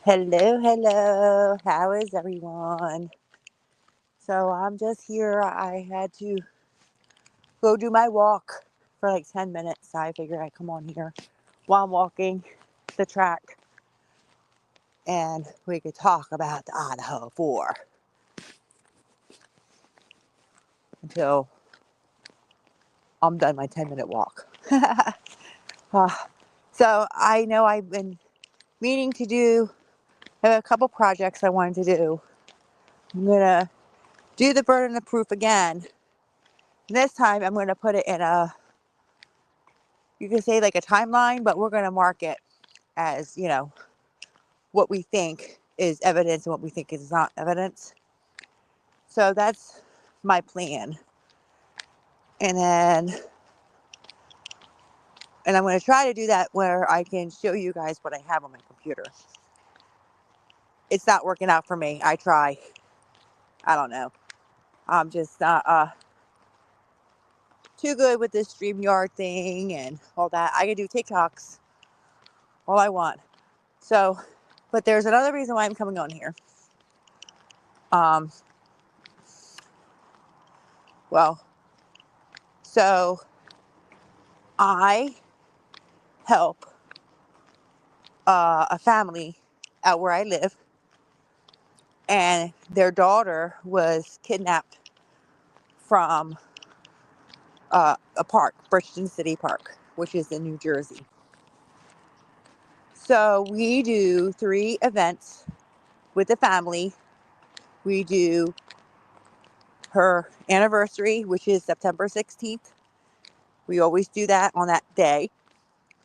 Hello, hello. How is everyone? So I'm just here. I had to go do my walk for like 10 minutes. So I figured I'd come on here while I'm walking the track and we could talk about the Idaho 4 until I'm done my 10-minute walk. So I know I've been meaning to do, I have a couple projects I wanted to do. I'm going to do the burden of proof again. And this time I'm going to put it in you could say like a timeline, but we're going to mark it as, what we think is evidence and what we think is not evidence. So that's my plan. And I'm going to try to do that where I can show you guys what I have on my computer. It's not working out for me. I try. I don't know. I'm just not too good with this StreamYard thing and all that. I can do TikToks all I want. So, but there's another reason why I'm coming on here. Um, well, so I help a family out where I live, and their daughter was kidnapped from a park, Bridgeton City Park, which is in New Jersey. So we do 3 events with the family. We do her anniversary, which is September 16th. We always do that on that day.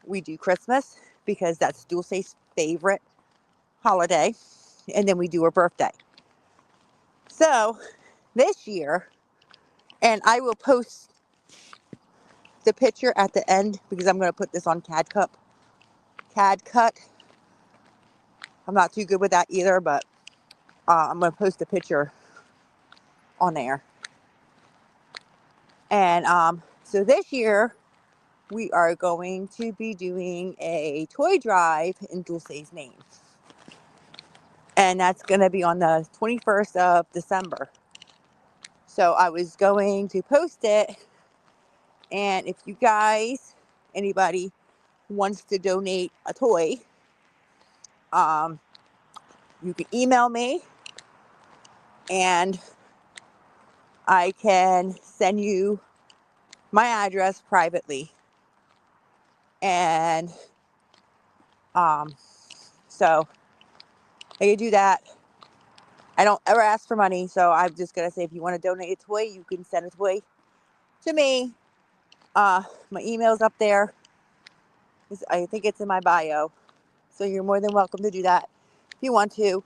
We do Christmas because that's Dulce's favorite holiday. And then we do her birthday. So this year, and I will post the picture at the end because I'm going to put this on CAD cut. I'm not too good with that either, but I'm going to post a picture on there. And so this year we are going to be doing a toy drive in Dulce's name. And that's going to be on the 21st of December. So I was going to post it. And if you guys, anybody wants to donate a toy, you can email me and I can send you my address privately. And so I can do that. I don't ever ask for money, so I'm just gonna say if you want to donate a toy, you can send a toy to me. My email's up there. I think it's in my bio, so you're more than welcome to do that if you want to.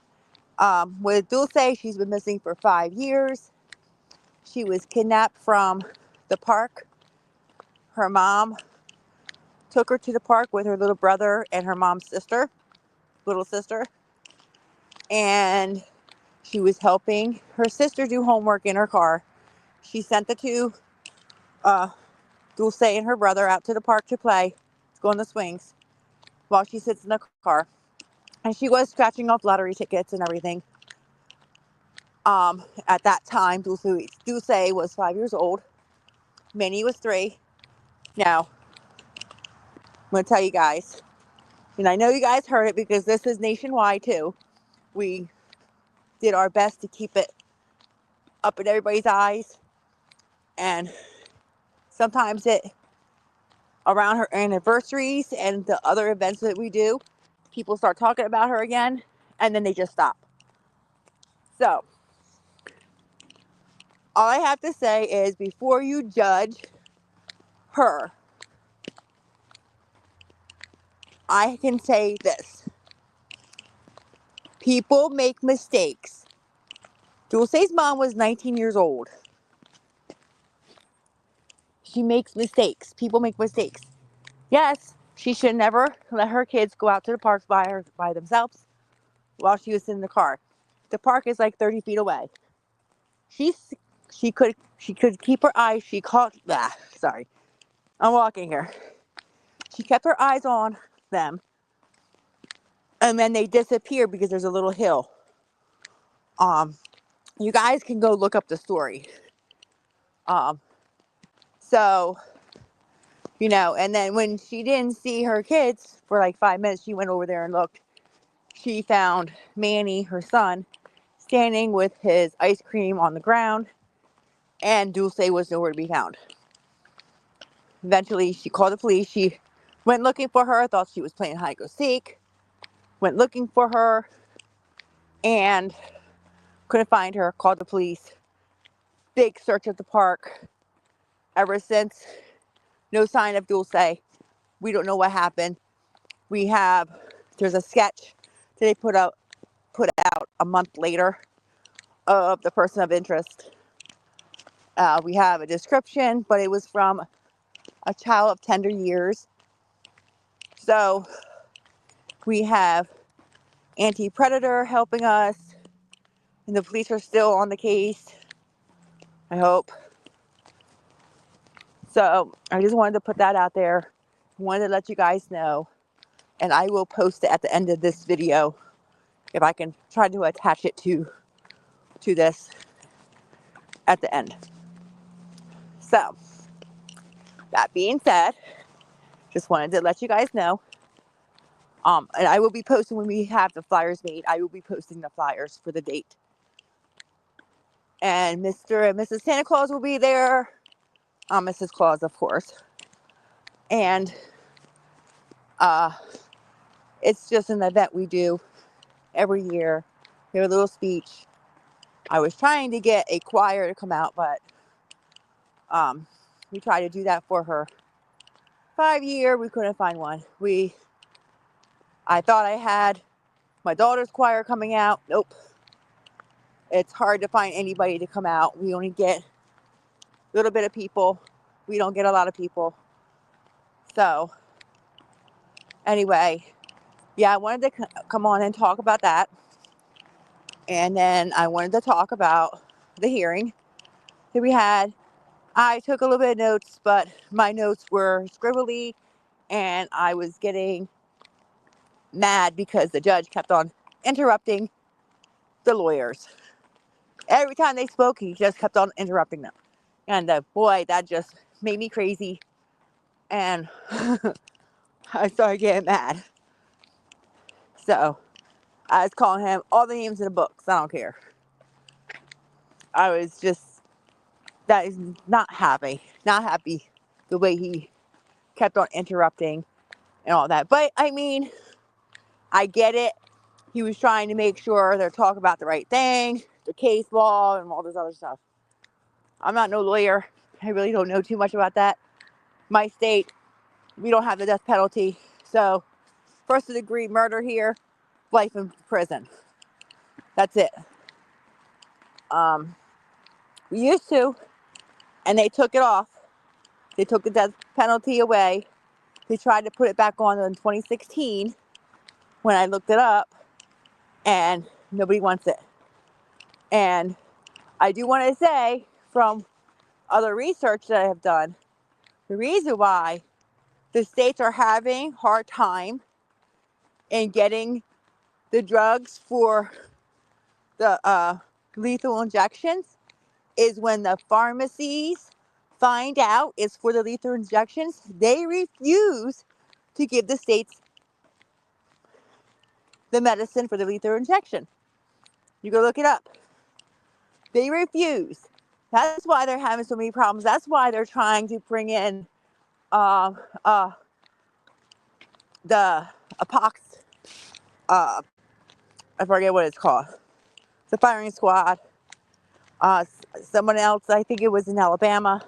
With Dulce, she's been missing for 5 years. She was kidnapped from the park. Her mom took her to the park with her little brother and her mom's little sister. And she was helping her sister do homework in her car. She sent the two, Dulce and her brother, out to the park to play, to go on the swings, while she sits in the car. And she was scratching off lottery tickets and everything. At that time, Dulce was 5 years old. Minnie was 3. Now, I'm going to tell you guys, and I know you guys heard it because this is nationwide too. We did our best to keep it up in everybody's eyes. And sometimes around her anniversaries and the other events that we do, people start talking about her again, and then they just stop. So, all I have to say is before you judge her, I can say this. People make mistakes. Dulce's mom was 19 years old. She makes mistakes. People make mistakes. Yes, she should never let her kids go out to the parks by themselves while she was in the car. The park is like 30 feet away. She could keep her eyes. Sorry, I'm walking here. She kept her eyes on them, and then they disappear because there's a little hill. You guys can go look up the story. So, and then when she didn't see her kids for like 5 minutes, she went over there and looked. She found Manny, her son, standing with his ice cream on the ground, and Dulce was nowhere to be found. Eventually, she called the police. She went looking for her, thought she was playing hide go seek, went looking for her, and couldn't find her, called the police. Big search of the park. Ever since, no sign of Dulce. We don't know what happened. There's a sketch that they put out a month later of the person of interest. We have a description, but it was from a child of tender years. So we have anti-predator helping us, and the police are still on the case, I hope. So I just wanted to put that out there. Wanted to let you guys know, and I will post it at the end of this video if I can try to attach it to this at the end. So that being said, just wanted to let you guys know. And I will be posting when we have the flyers made. I will be posting the flyers for the date. And Mr. and Mrs. Santa Claus will be there. Mrs. Claus, of course. And it's just an event we do every year. We have a little speech. I was trying to get a choir to come out, but we tried to do that for her 5-year. We couldn't find one. I thought I had my daughter's choir coming out. Nope. It's hard to find anybody to come out. We only get a little bit of people. We don't get a lot of people. So anyway, yeah, I wanted to come on and talk about that. And then I wanted to talk about the hearing that we had. I took a little bit of notes, but my notes were scribbly, and I was getting mad because the judge kept on interrupting the lawyers. Every time they spoke, he just kept on interrupting them. And boy, that just made me crazy. And I started getting mad. So I was calling him all the names in the books. I don't care. I was just, that is not happy the way he kept on interrupting and all that. But I mean, I get it. He was trying to make sure they're talking about the right thing, the case law, and all this other stuff. I'm not no lawyer. I really don't know too much about that. My state, we don't have the death penalty. So, first degree murder here, life in prison. That's it. We used to, and they took it off. They took the death penalty away. They tried to put it back on in 2016 when I looked it up, and nobody wants it. And I do want to say, from other research that I have done, the reason why the states are having hard time in getting the drugs for the lethal injections is when the pharmacies find out it's for the lethal injections, they refuse to give the states the medicine for the lethal injection. You go look it up. They refuse. That's why they're having so many problems. That's why they're trying to bring in the epox. I forget what it's called. The firing squad. Someone else, I think it was in Alabama.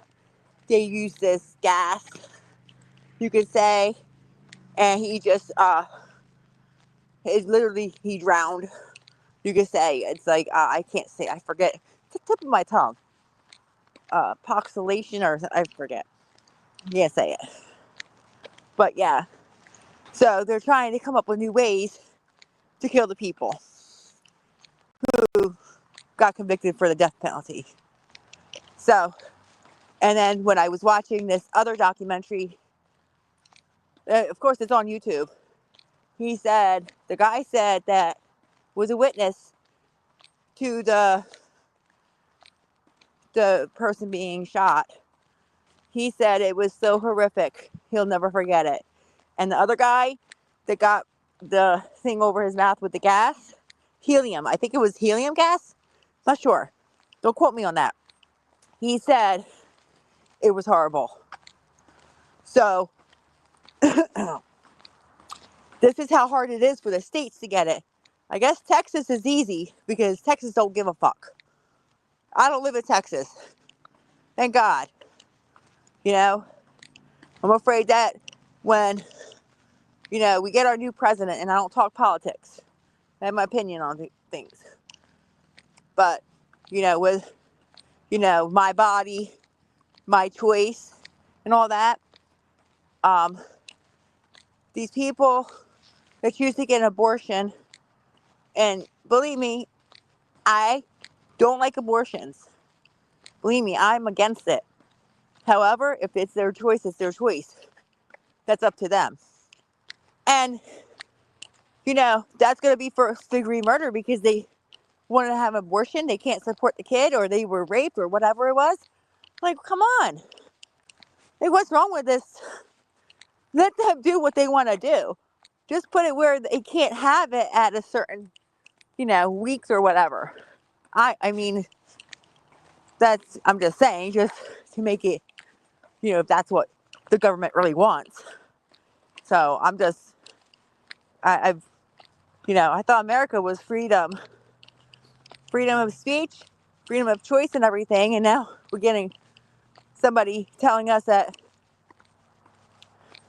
They used this gas, you could say, and he just he drowned. You could say it's like I can't say. I forget. It's the tip of my tongue. Poxylation or I forget. Can't say it. But yeah. So they're trying to come up with new ways to kill the people who got convicted for the death penalty. So, and then when I was watching this other documentary, of course it's on YouTube. he said, the guy said that was a witness to the person being shot. He said it was so horrific, he'll never forget it. And the other guy that got the thing over his mouth with the gas, helium, I think it was helium gas, not sure, don't quote me on that. He said it was horrible. So this is how hard it is for the states to get it. I guess Texas is easy because Texas don't give a fuck. I don't live in Texas, thank God. You know, I'm afraid that when, we get our new president, and I don't talk politics, I have my opinion on things, but, with, my body, my choice, and all that, these people that choose to get an abortion, and believe me, I don't like abortions. Believe me, I'm against it. However, if it's their choice, it's their choice. That's up to them. And, that's going to be first degree murder because they wanted to have an abortion. They can't support the kid, or they were raped, or whatever it was. Like, come on. Like, what's wrong with this? Let them do what they want to do. Just put it where they can't have it at a certain, weeks or whatever. I mean, I'm just saying, just to make it, if that's what the government really wants. So I've, I thought America was freedom of speech, freedom of choice and everything. And now we're getting somebody telling us that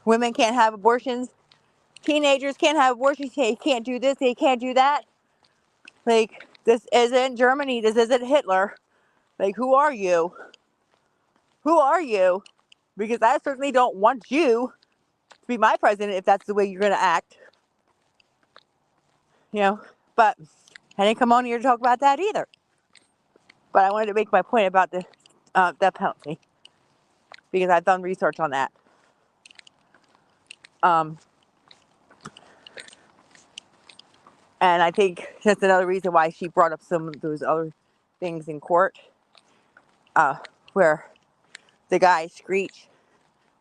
women can't have abortions. Teenagers can't have abortions. They can't do this. They can't do that. Like, this isn't Germany. This isn't Hitler. Like, who are you? Who are you? Because I certainly don't want you to be my president if that's the way you're going to act. But I didn't come on here to talk about that either. But I wanted to make my point about the death penalty because I've done research on that. And I think that's another reason why she brought up some of those other things in court, where the guy Screech,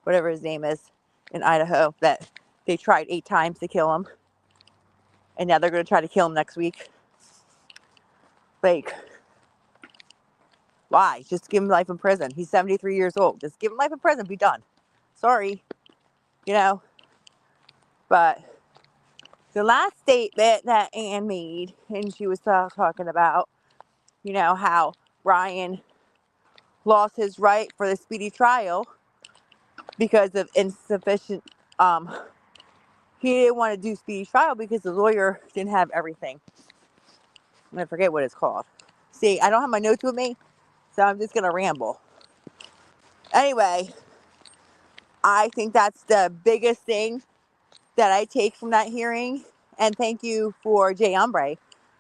whatever his name is, in Idaho, that they tried 8 times to kill him, and now they're going to try to kill him next week. Like, why? Just give him life in prison. He's 73 years old. Just give him life in prison. Be done. Sorry. But the last statement that Ann made, and she was talking about, how Ryan lost his right for the speedy trial because of insufficient, he didn't want to do speedy trial because the lawyer didn't have everything. I forget what it's called. See, I don't have my notes with me, so I'm just going to ramble. Anyway, I think that's the biggest thing that I take from that hearing. And thank you for Jay Umbre,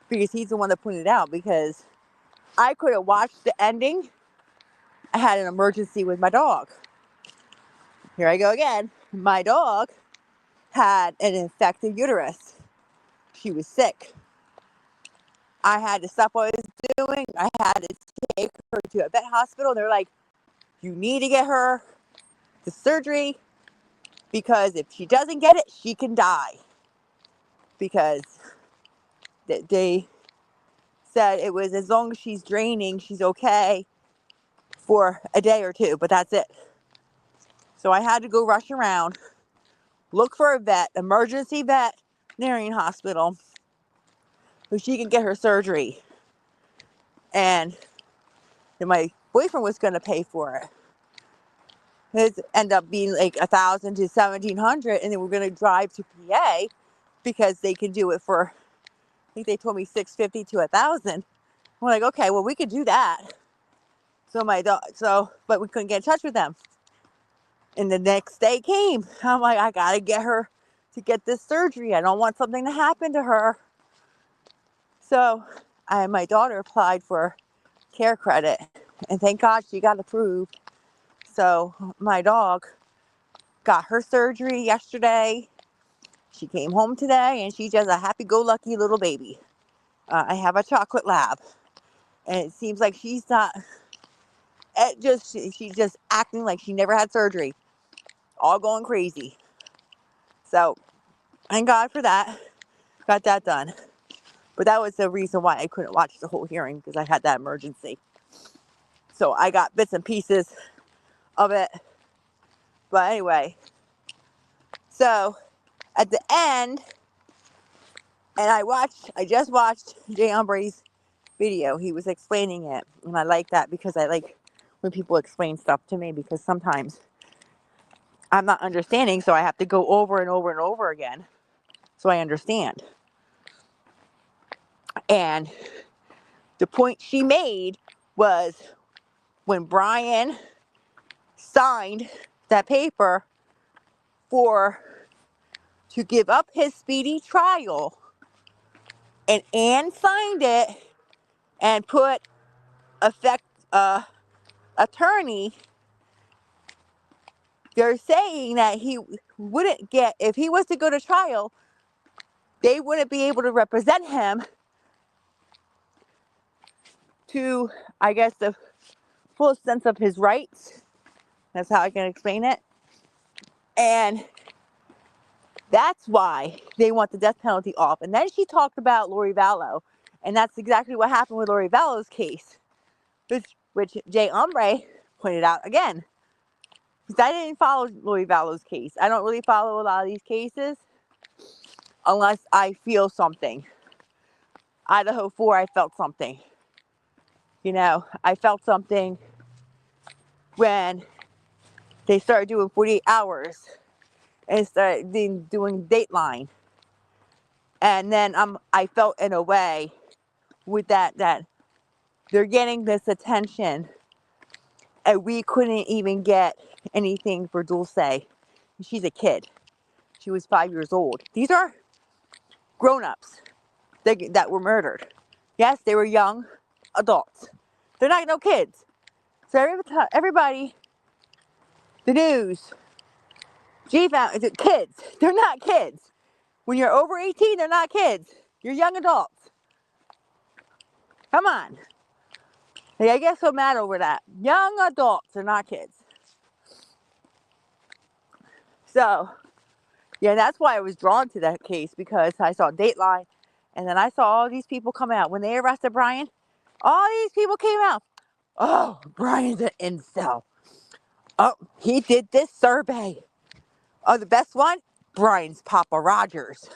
because he's the one that pointed it out, because I couldn't watch the ending. I had an emergency with my dog. Here I go again. My dog had an infected uterus. She was sick. I had to stop what I was doing. I had to take her to a vet hospital. They're like, you need to get her the surgery, because if she doesn't get it, she can die. Because they said it was as long as she's draining, she's okay for a day or two, but that's it. So I had to go rush around, look for a vet, emergency veterinarian hospital, so she can get her surgery. And then my boyfriend was going to pay for it. His ended up being like $1,000 to $1,700, and then we're going to drive to PA because they can do it for, I think they told me $650 to $1,000. We're like, okay, well, we could do that. But we couldn't get in touch with them. And the next day came. I'm like, I gotta get her to get this surgery. I don't want something to happen to her. So my daughter applied for care credit, and thank God she got approved. So my dog got her surgery yesterday. She came home today and she's just a happy-go-lucky little baby. I have a chocolate lab, and it seems like she's not. She's just acting like she never had surgery, all going crazy. So, thank God for that. Got that done. But that was the reason why I couldn't watch the whole hearing, because I had that emergency. So I got bits and pieces of it. But anyway, so at the end, and I just watched Jay Umbre's video. He was explaining it, and I like that because I like when people explain stuff to me, because sometimes I'm not understanding, so I have to go over and over and over again so I understand. And the point she made was when Brian signed that paper to give up his speedy trial, and Ann signed it and put attorney, they're saying that he wouldn't get, if he was to go to trial, they wouldn't be able to represent him to, I guess, the full sense of his rights. That's how I can explain it. And that's why they want the death penalty off. And then she talked about Lori Vallow. And that's exactly what happened with Lori Vallow's case, which Jay Umbre pointed out again. Because I didn't follow Lori Vallow's case. I don't really follow a lot of these cases unless I feel something. Idaho 4, I felt something. I felt something when they started doing 48 hours and started doing Dateline. And then I felt in a way with that they're getting this attention, and we couldn't even get anything for Dulce. She's a kid. She was 5 years old. These are grown-ups that were murdered. Yes, they were young adults. They're not no kids. So everybody, the news, kids. They're not kids. When you're over 18, they're not kids. You're young adults. Come on. Hey, I get so mad over that. Young adults, they're not kids. So, yeah, that's why I was drawn to that case, because I saw Dateline, and then I saw all these people come out. When they arrested Brian, all these people came out. Oh, Brian's an incel. Oh, he did this survey. Oh, the best one? Brian's Papa Rogers.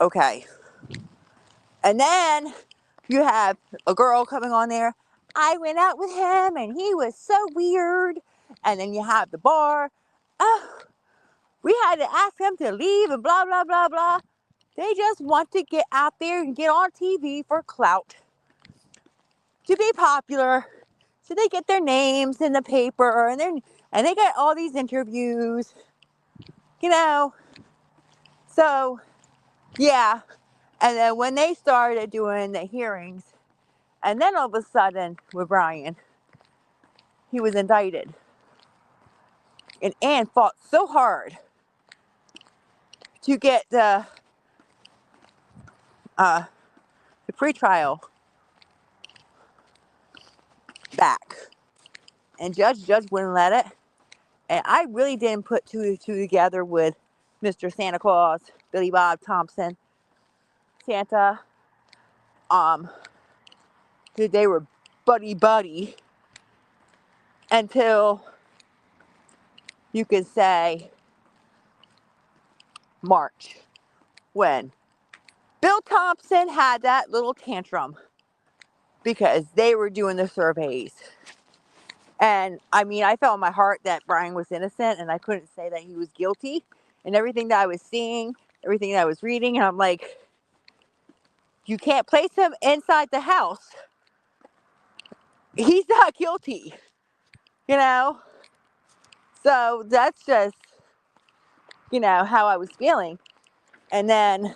Okay. And then you have a girl coming on there. I went out with him and he was so weird. And then you have the bar. Oh, we had to ask him to leave and blah, blah, blah, blah. They just want to get out there and get on TV for clout, to be popular. So they get their names in the paper, and they get all these interviews, So, yeah. And then when they started doing the hearings, and then all of a sudden with Brian, he was indicted. And Ann fought so hard to get the pretrial back. And Judge wouldn't let it. And I really didn't put two and two together with Mr. Santa Claus, Billy Bob Thompson, Santa. They were buddy until you could say March, when Bill Thompson had that little tantrum because they were doing the surveys. And I mean, I felt in my heart that Brian was innocent, and I couldn't say that he was guilty. And everything that I was seeing, everything that I was reading, and I'm like, you can't place him inside the house. He's not guilty, So that's just, how I was feeling. And then,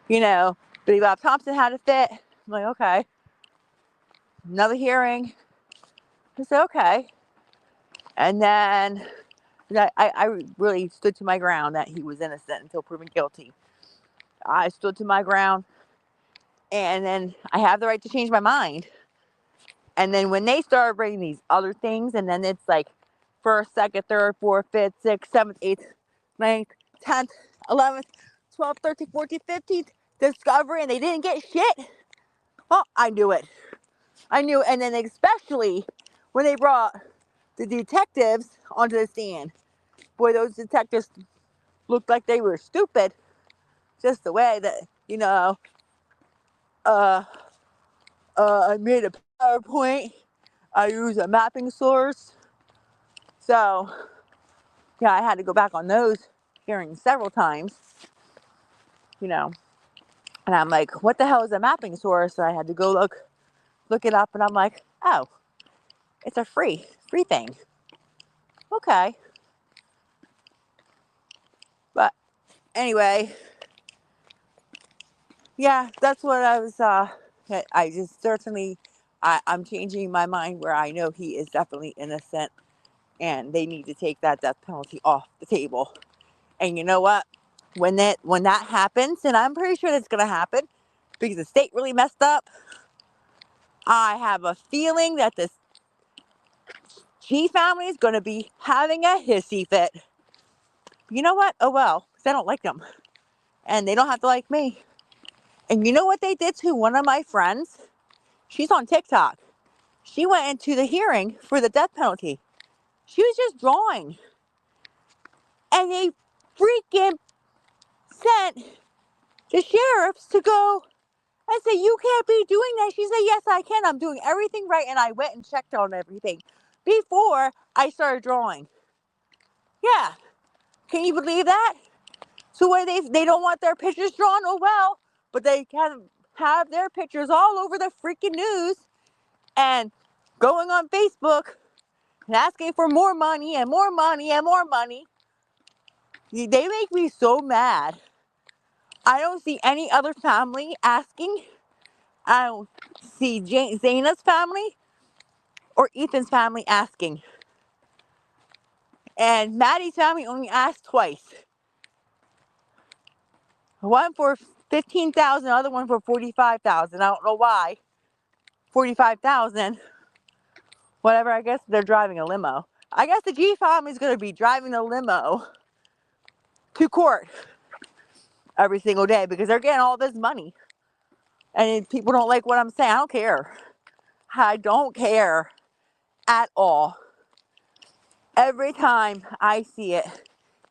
Billy Bob Thompson had a fit. I'm like, okay. Another hearing. I said, okay. And then I really stood to my ground that he was innocent until proven guilty. I stood to my ground, and then I have the right to change my mind. And then when they started bringing these other things, and then it's like first, second, third, fourth, fifth, sixth, seventh, eighth, ninth, 10th, 11th, 12th, 13th, 14th, 15th discovery, and they didn't get shit. Oh, I knew it. I knew it. And then especially when they brought the detectives onto the stand. Boy, those detectives looked like they were stupid. Just the way that, uh, I made a PowerPoint. I used a mapping source. So, yeah, I had to go back on those hearings several times, And I'm like, what the hell is a mapping source? So I had to go look it up, and I'm like, oh, it's a free thing. Okay. But anyway, yeah, that's what I was, I just certainly, I'm changing my mind where I know he is definitely innocent, and they need to take that death penalty off the table. And you know what? When that happens, and I'm pretty sure that's going to happen because the state really messed up, I have a feeling that this G family is going to be having a hissy fit. You know what? Oh well, because I don't like them. And they don't have to like me. And you know what they did to one of my friends? She's on TikTok. She went into the hearing for the death penalty. She was just drawing. And they freaking sent the sheriffs to go and say, you can't be doing that. She said, yes, I can. I'm doing everything right. And I went and checked on everything before I started drawing. Yeah. Can you believe that? So why they don't want their pictures drawn? Oh, well. But they can have their pictures all over the freaking news and going on Facebook and asking for more money and more money and more money. They make me so mad. I don't see any other family asking. I don't see Zaina's family or Ethan's family asking. And Maddie's family only asked twice. One for $15,000, the other one for $45,000. I don't know why. $45,000. Whatever, I guess they're driving a limo. I guess the G family is going to be driving the limo to court every single day because they're getting all this money. And if people don't like what I'm saying, I don't care. I don't care at all. Every time I see it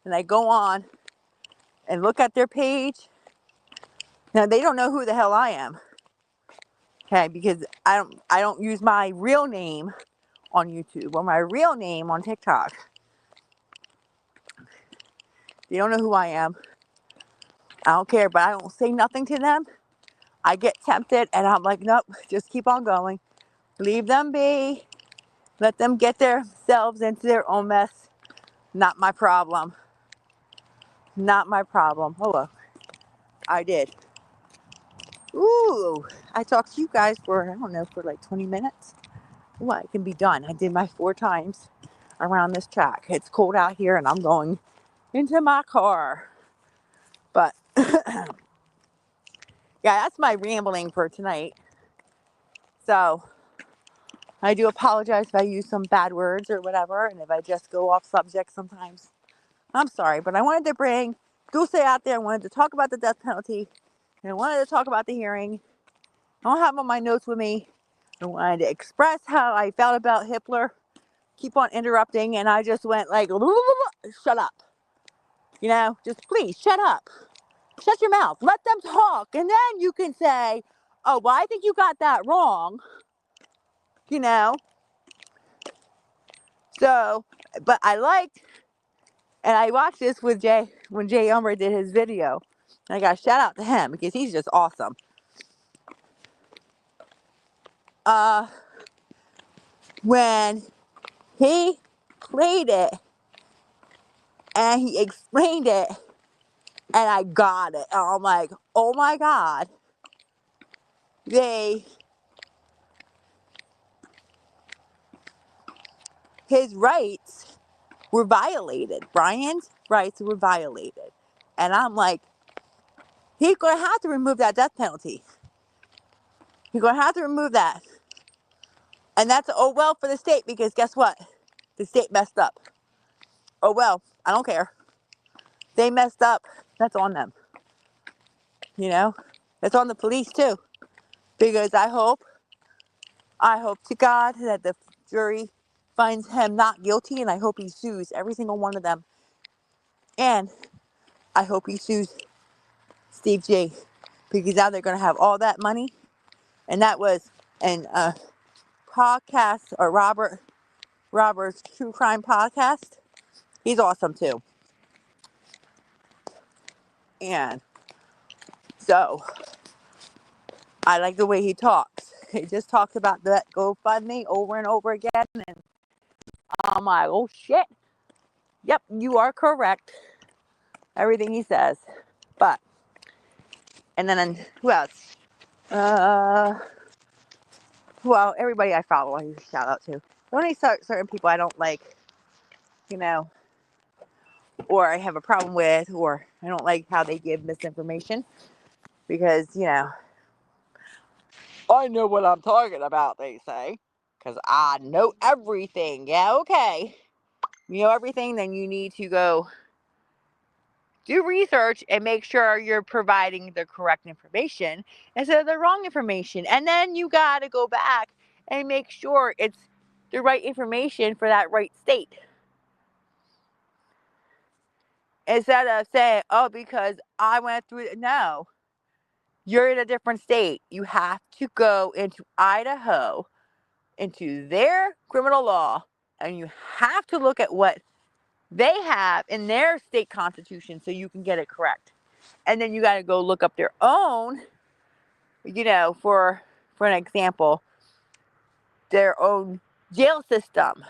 and I go on and look at their page, now they don't know who the hell I am. Okay, because I don't use my real name on YouTube or my real name on TikTok. They don't know who I am. I don't care, but I don't say nothing to them. I get tempted and I'm like, nope, just keep on going. Leave them be. Let them get themselves into their own mess. Not my problem. Not my problem. Oh, well, I did. Ooh, I talked to you guys for, I don't know, for like 20 minutes. Well, it can be done. I did my 4 times around this track. It's cold out here and I'm going into my car. But, yeah, that's my rambling for tonight. So, I do apologize if I use some bad words or whatever, and if I just go off subject sometimes. I'm sorry, but I wanted to bring Dulce out there. I wanted to talk about the death penalty, and I wanted to talk about the hearing. I don't have all my notes with me. I wanted to express how I felt about Hitler. Keep on interrupting, and I just went like, shut up. Just please shut up. Shut your mouth. Let them talk, and then you can say, oh, well, I think you got that wrong. So, but I liked, and I watched this with Jay, when Jay Umber did his video. And I got to shout out to him because he's just awesome. When he played it and he explained it and I got it. And I'm like, oh my God. His rights were violated. Brian's rights were violated. And I'm like, he's going to have to remove that death penalty. He's going to have to remove that. And that's oh well for the state, because guess what? The state messed up. Oh well, I don't care. They messed up. That's on them. You know? That's on the police too. Because I hope to God that the jury finds him not guilty, and I hope he sues every single one of them. And I hope he sues Steve J, because now they're going to have all that money. And that was an podcast, or Robert's True Crime Podcast. He's awesome too. And so I like the way he talks. He just talks about that GoFundMe over and over again. And I'm like, oh shit. Yep, you are correct. Everything he says. But, and then who else? Well, everybody I follow, I use a shout out to. Only certain people I don't like, you know, or I have a problem with, or I don't like how they give misinformation. Because, you know, I know what I'm talking about, they say. Because I know everything. Yeah, okay. You know everything, then you need to go do research and make sure you're providing the correct information instead of the wrong information. And then you got to go back and make sure it's the right information for that right state. Instead of saying, oh, because I went through it. No, you're in a different state. You have to go into Idaho, into their criminal law, and you have to look at what they have in their state constitution so you can get it correct. And then you got to go look up their own, you know, for an example, their own jail system,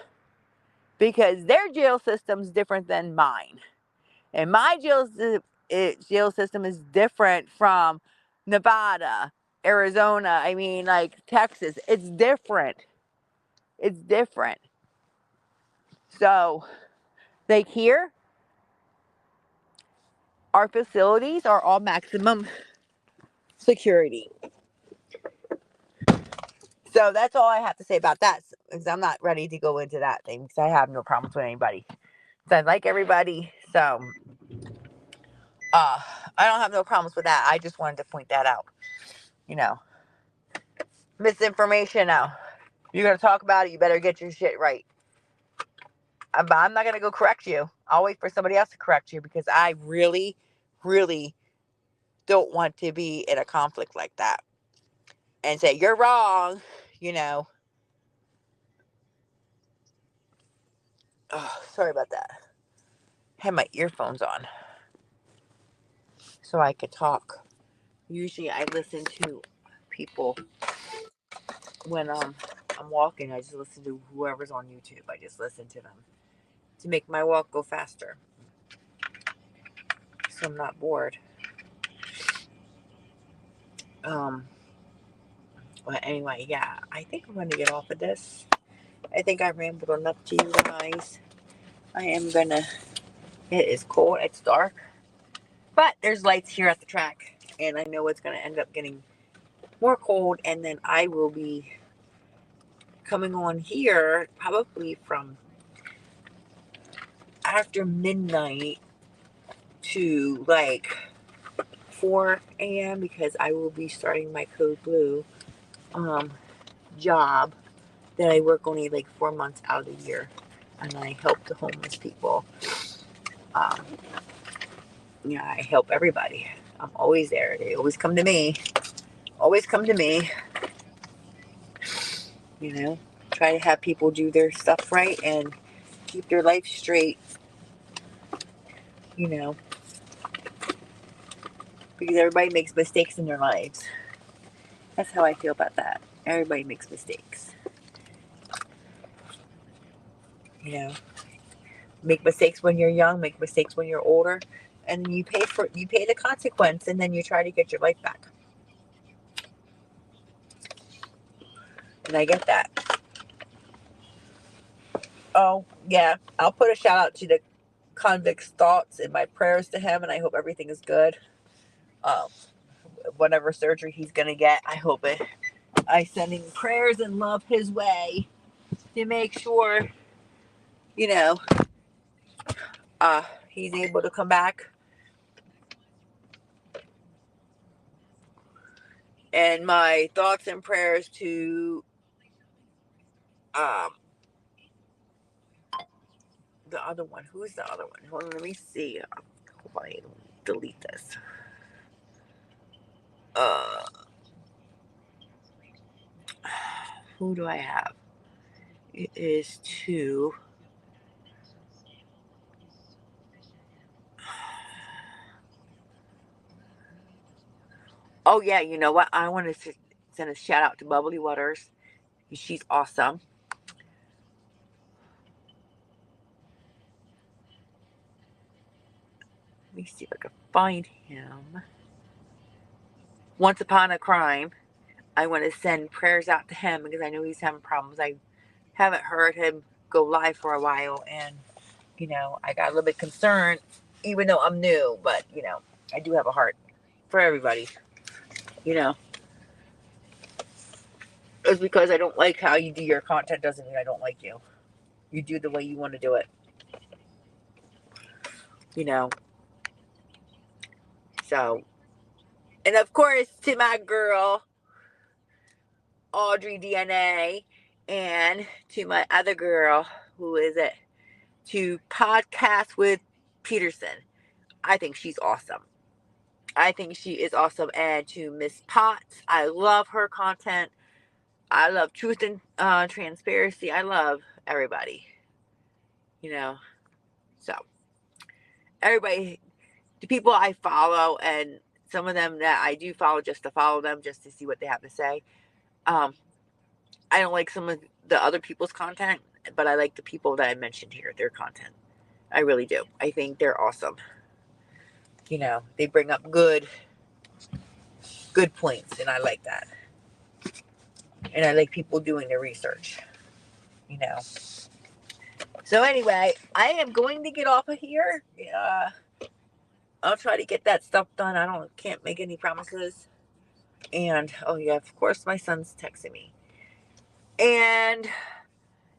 because their jail system's different than mine. And my jail system is different from Nevada, Arizona, I mean, like Texas. It's different. It's different. So, like here, our facilities are all maximum security. So that's all I have to say about that, because I'm not ready to go into that thing, because I have no problems with anybody. So I like everybody. So I don't have no problems with that. I just wanted to point that out. You know, misinformation now. You're going to talk about it, you better get your shit right. I'm not going to go correct you. I'll wait for somebody else to correct you, because I really, really don't want to be in a conflict like that and say, you're wrong, you know. Oh, sorry about that. I had my earphones on so I could talk. Usually I listen to people when I'm walking. I just listen to whoever's on YouTube. I just listen to them to make my walk go faster, so I'm not bored. But anyway, yeah, I think I'm going to get off of this. I think I rambled enough to you guys. I am going to, it is cold, it's dark, but there's lights here at the track, and I know it's going to end up getting more cold, and then I will be coming on here probably from after midnight to like 4 a.m. because I will be starting my Code Blue job that I work only like 4 months out of the year, and I help the homeless people. Yeah, I help everybody. I'm always there. They always come to me. Always come to me. You know, try to have people do their stuff right and keep their life straight. You know, because everybody makes mistakes in their lives. That's how I feel about that. Everybody makes mistakes. You know, make mistakes when you're young, make mistakes when you're older, and you pay the consequence, and then you try to get your life back. And I get that. Oh, yeah. I'll put a shout out to the convict's thoughts and my prayers to him, and I hope everything is good. Um, whatever surgery he's going to get, I sending prayers and love his way to make sure, you know, he's able to come back. And my thoughts and prayers to the other one. Who's the other one? Hold on, let me see. Hope I delete this. Who do I have? It is to. Oh yeah, you know what? I want to send a shout out to Bubbly Waters. She's awesome. Let me see if I can find him. Once Upon a Crime. I want to send prayers out to him because I know he's having problems. I haven't heard him go live for a while, and you know, I got a little bit concerned, even though I'm new, but you know, I do have a heart for everybody. You know, it's because I don't like how you do your content doesn't mean I don't like you. You do the way you want to do it. You know. So, and of course, to my girl, Audrey DNA, and to my other girl, who is it? To Podcast with Peterson. I think she's awesome. I think she is awesome. And to Miss Potts, I love her content. I love Truth and Transparency. I love everybody. You know, so everybody, the people I follow, and some of them that I do follow just to follow them, just to see what they have to say. I don't like some of the other people's content, but I like the people that I mentioned here, their content. I really do. I think they're awesome. You know, they bring up good points, and I like that. And I like people doing their research. You know. So anyway, I am going to get off of here. I'll try to get that stuff done. Can't make any promises. And oh yeah, of course my son's texting me. And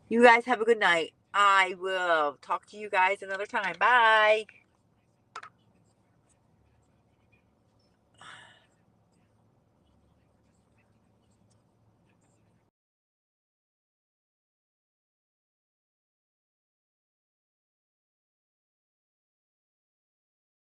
you guys have a good night. I will talk to you guys another time. Bye.